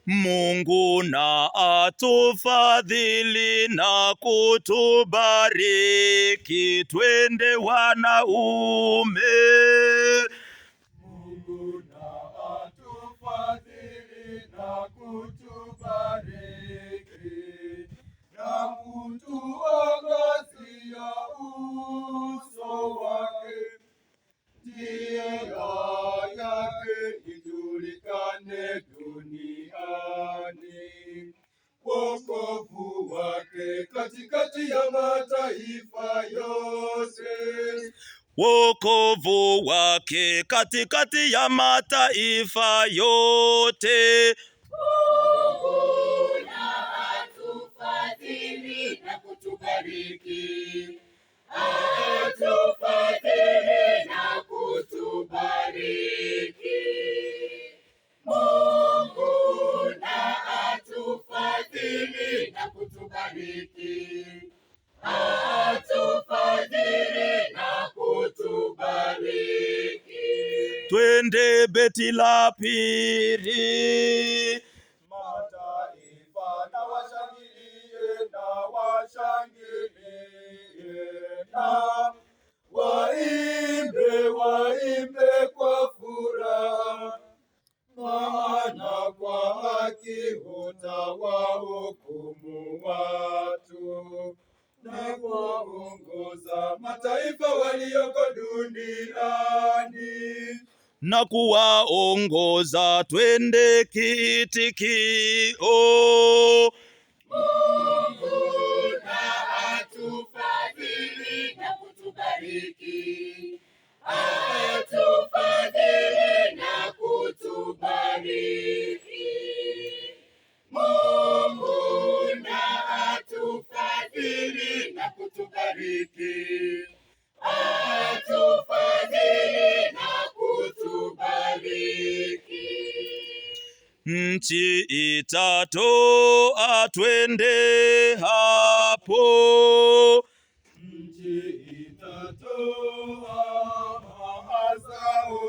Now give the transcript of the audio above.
Mungu na atufadhili na kutubariki, twende wanaume. Mungu na atufadhili na kutubariki na kutuangazia uso wake, njia yake ijulikane duniani, wokovu wake katikati ya mataifa yote. Wokovu wake katikati ya mataifa yote. Mungu na atufadhili na kutubariki, atufadhili na kutubariki. Mungu na atufadhili na kutubariki, atufadhili na kutubariki. Twende beti la pili. Mataifa na washangilie, na washangilie, na waimbe, waimbe kwa furaha, maana kwa haki hutawahukumu watu na kuwaongoza mataifa walioko duniani. Na kuwaongoza, twende kiitikio. Mungu na atufadhili na kutubariki, atufadhili na kutubariki. Mungu na atufadhili na kutubariki, atufadhili na kutubariki. Nchi itatoa, twende hapo. Nchi itatoa mazao